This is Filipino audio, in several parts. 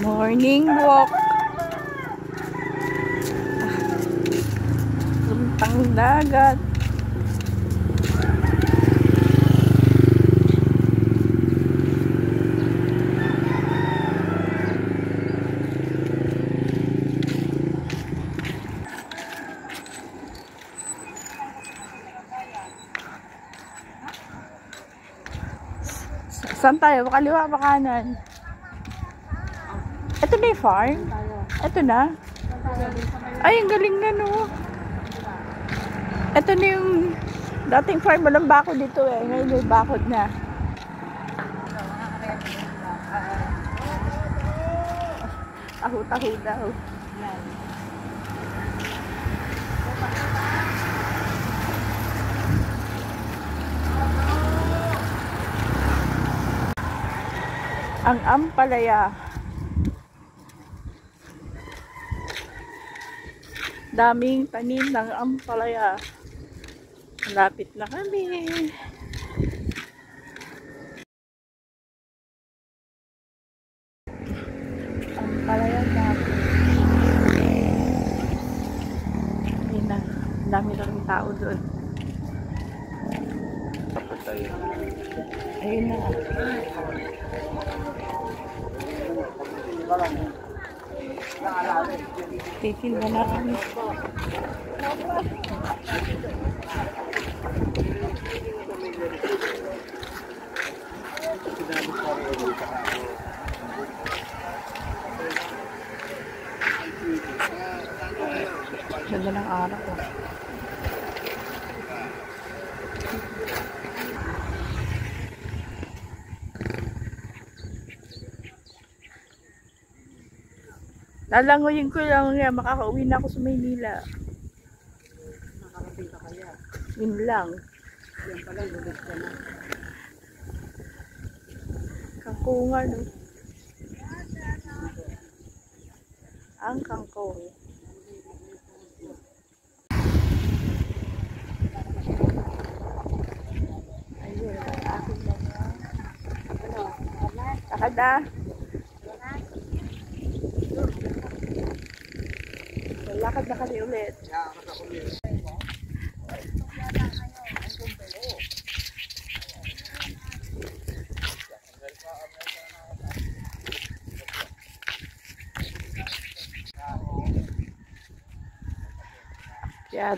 Morning walk. Puntang dagat. Saan tayo? Kaliwa ba kanan? Ito na yung farm? Ito na? Ay, ang galing na, no? Ito na yung dating farm. Walang bakod dito eh. Ngayon may bakod na. Taho-taho daw. Ang ampalaya. Daming tanim ng ampalaya. Malapit na kami. Ampalaya dami. Ayun na. Dami na rin tao doon. Ayun na. Titinda na kami. Ganda ng araw ko. Lalangoyin ko lang nga, makakauwi na ako sa Maynila. Nakarating ka kaya? Yun lang. Yan pala, lulog ka na. Kangkungan, no? Ang kangkong. Ayun, ang akin na nga. Takad na. Lakad na kami ulit. Yan.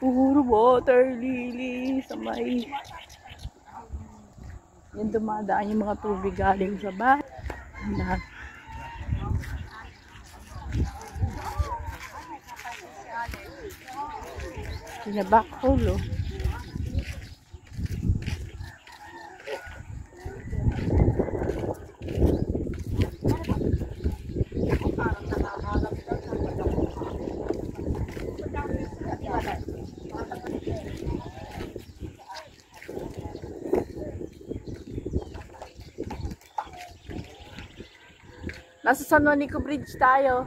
Puro water lily sa may. Yan dumadaan yung mga tubig galing sa bahay. Pinabackhole, oh. Nasa San Juanico Bridge tayo.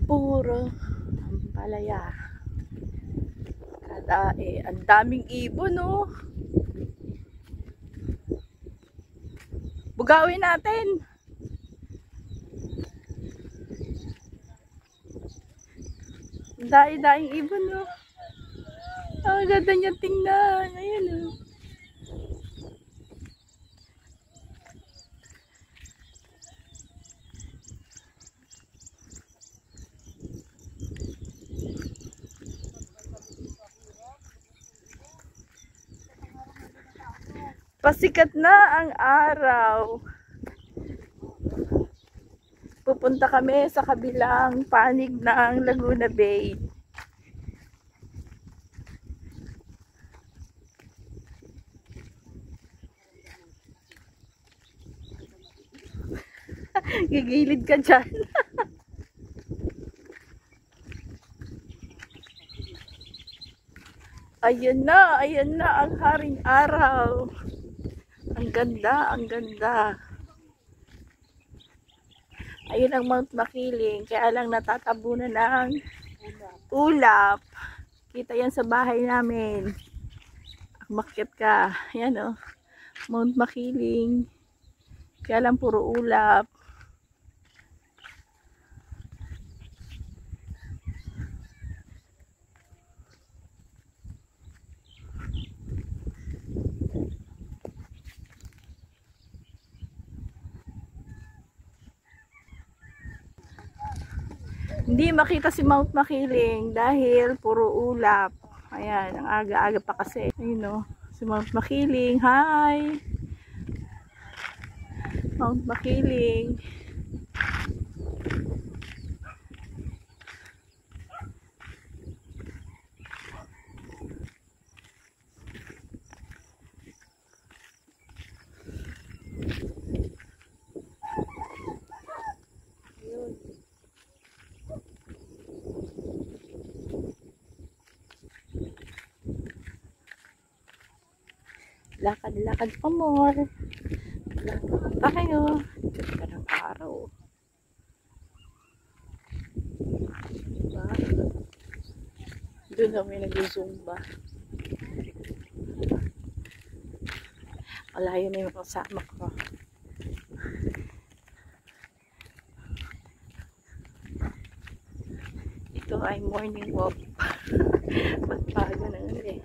Puro ampalaya. Kada ang daming ibon, no? Bugawin natin. Daing ibon, no? Ang ganda niya tingnan. Ayan, no? Pasikat na ang araw. Pupunta kami sa kabilang panig ng Laguna Bay. Gigilid ka dyan. Ayan na ang haring araw. Ang ganda, ang ganda. Ayun ang Mount Makiling. Kaya lang natatabunan ng ulap. Kita yan sa bahay namin. Umakyat ka. Yan o. Mount Makiling. Kaya lang puro ulap. Hindi makita si Mount Makiling dahil puro ulap. Ayan, ang aga-aga pa kasi. Ayun o, si Mount Makiling. Hi! Mount Makiling. Lakad-lakad pa more. Lakad tayo. Ganda ng araw. Diba? Doon kami nag-zumba. Malayo na yung kasama ko. Ito ay morning walk. Pagpago na nga eh.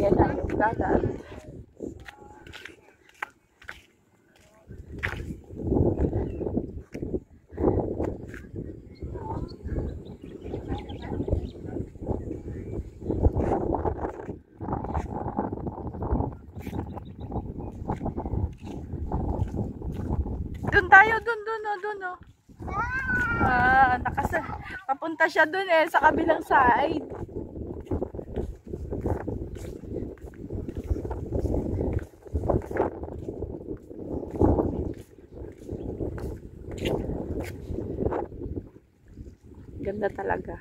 Yan na yung dagat. Doon tayo, doon. Papunta siya doon eh, sa kabilang side. Ganda talaga.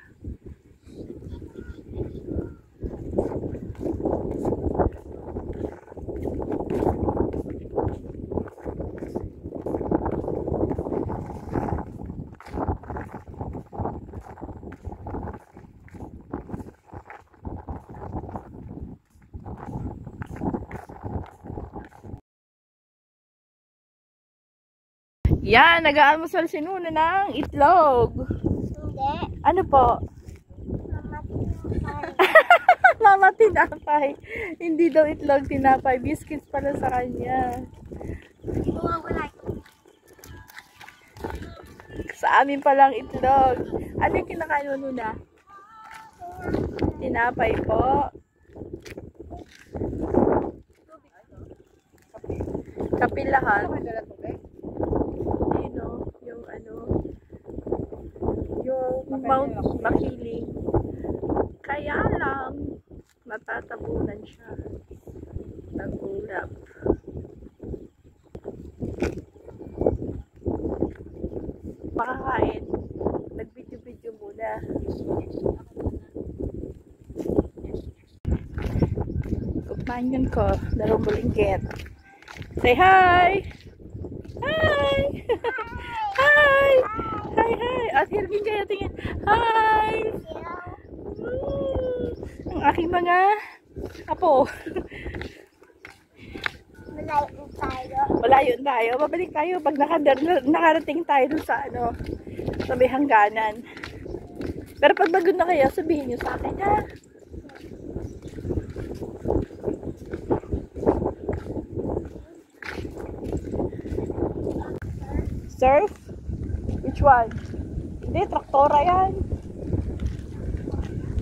Yan, nag-aalmusal si Nuna ng itlog. Hindi. Ano po? Mama tinapay. Hindi daw itlog tinapay. Biscuits pala sa kanya. Sa amin palang itlog. Ano yung kinakain mo, Nuna? Tinapay po. Kapilahan. Yung Mount Makiling. Kaya lang natatabunan siya ng ulap. Makakain. Nag-video-video muna. Companion ko, Darumbulinggit. Say hi! Hi! Hi! Hi! At Hirvin kayo tingin. Hi! Ang aking mga apo. Malayo tayo. Malayo tayo. Babalik tayo pag nakarating tayo dun sa sa may hangganan. Pero pag bagod na kayo, sabihin nyo sa akin ha. Surf? Which one? Hindi, traktora yan.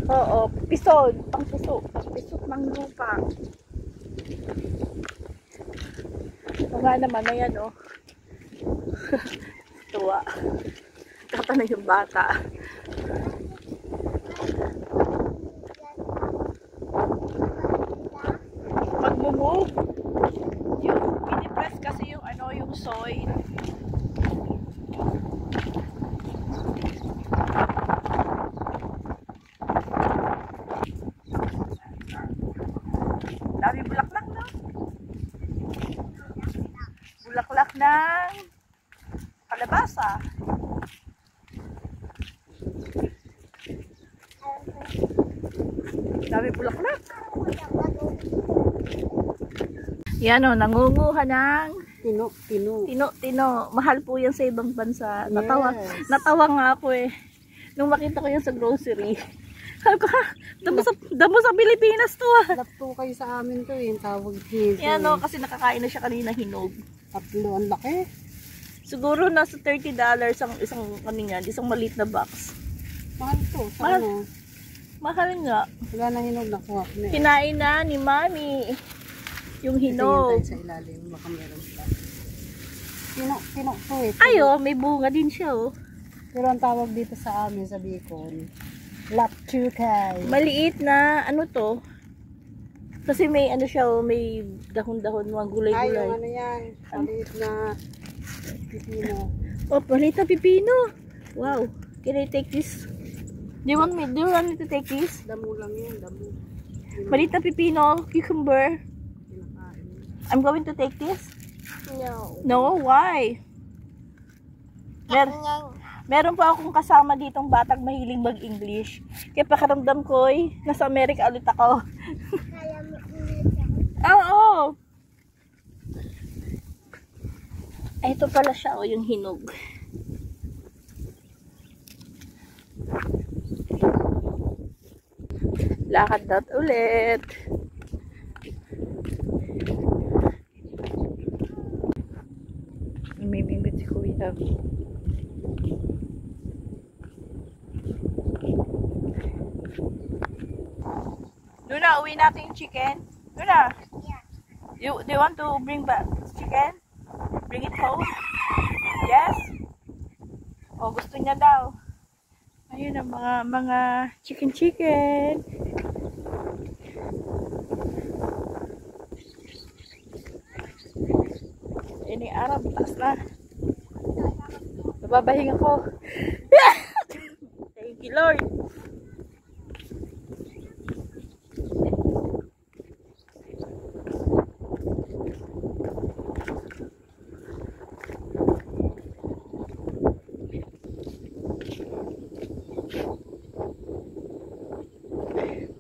Oo, pisod. Pang-pisot ng lupa. O nga naman, ayan o. Tuwa. Tatanay yung bata. Magmumove. Yung pinipress kasi yung yung soil. bulaklak ng kalabasa. Dami bulaklak. Yan o, nangunguha ng tino. Mahal po yan sa ibang bansa. Natawa nga ako eh. Nung makita ko yan sa grocery. Sabi ko, ha, damo sa Pilipinas to ah. Lapto kayo sa amin to eh, tawag dito. Yan o, kasi nakakain na siya kanina hinog. Tatlo, ang laki. Siguro nasa $30 ang isang isang maliit na box. Mahal to, sa Mahal. ano? Mahal nga. Wala na hinog, nakuha ko na eh. Kinain na ni Mami yung Tingin hinog. tayo sa ilalim, baka meron pa. Tino to eh. Ayo, may bunga din siya oh. Pero ang tawag dito sa amin sa Bicol, lapchukay. Maliit na ano to? Kasi may ano siya oh, may dahon-dahon mga Ay, yung gulay-gulay. ano yan, maliit na pipino. Oh, maliit na pipino. Wow. Can I take this? Do you want me to take this? Damo lang yun, damo. Maliit na pipino, cucumber. Kinakain. I'm going to take this. No. No, why? Meron pa akong kasama ditong batang mahiling mag-English. Kaya pakiramdam ko nasa Amerika ulit ako. Kaya mo init ako. Oo. Ay, ito pala siya o yung hinog. Lakad na ulit. Namimingwit si Kuya. Luna, uwi natin yung chicken. Luna, do you want to bring back chicken? Bring it home? Yes? O, gusto niya daw. Ayun ang mga chicken. Ini Arab, taas na. Nababahing ako. Thank you, Lord.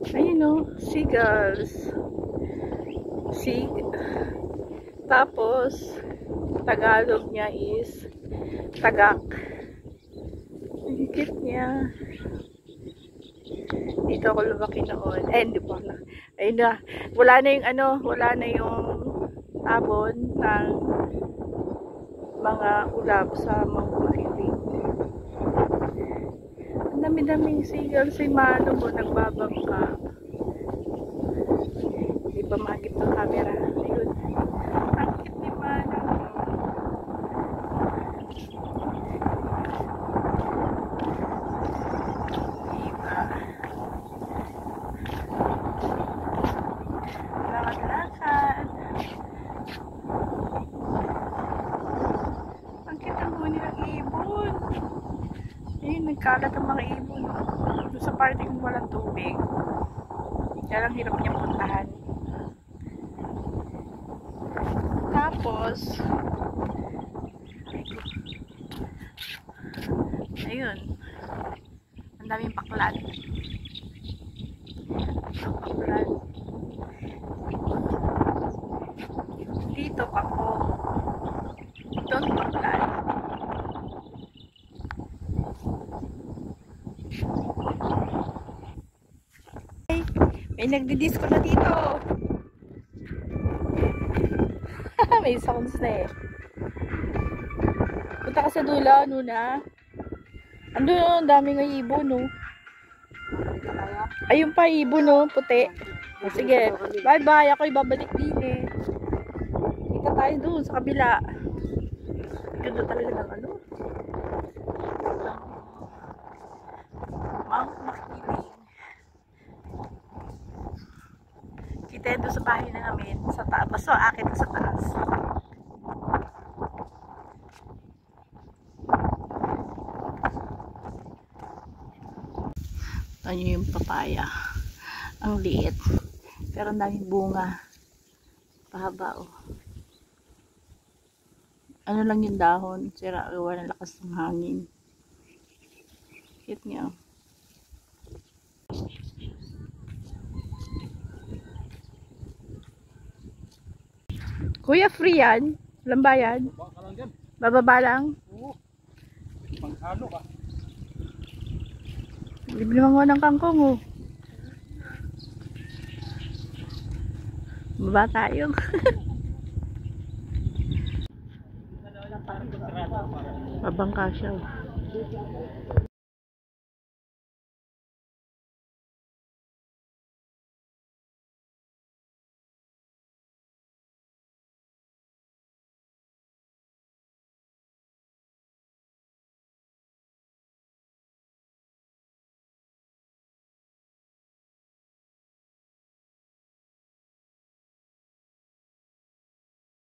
Ayun o, seagulls. Tapos, Tagalog niya is tagak. Ang cute niya. Dito ako lumaki noon. Hindi pa na. Ayun na. Wala na yung tabon ng mga ulap sa Mount Makiling. Ang dami-daming seagulls si Mano mo nagbabangka. Hindi pa makikip ng camera. Ayun. Ang cute ni Mano. Diba? Lakad-lakad. Ang cute ang huni ng ibon. Ayun, nagkalat ang mga ibon. Doon sa parte kung walang tubig. Kaya lang hirap niyang puntahan. Tapos, ayun. Ang daming paklan. Ang paklan. Dito ako. Doon paklan. May nagdi-disco na dito. May sounds na eh. Punta ka sa dula, Nuna. Andun, ang daming ibon, no. Ayun pa, ibon, no. Puti. O, sige. Bye-bye. Ako'y babalik din eh. Kita tayo doon sa kabila. Ganda talaga ng ano. Mount Makiling. Kita yun doon sa bahay na namin. Sa taas. Basta akin sa taas. Ano yung papaya. Ang liit. Pero ang daming bunga. Pahaba oh. ano lang yung dahon, sira, gawa ng lakas ng hangin. Cute niya. Kuya, free yan? Walang bayad? Bababa lang? Panghalo ka. Libre mo ng kangkong, oh. Baba tayo. Mabangka siya.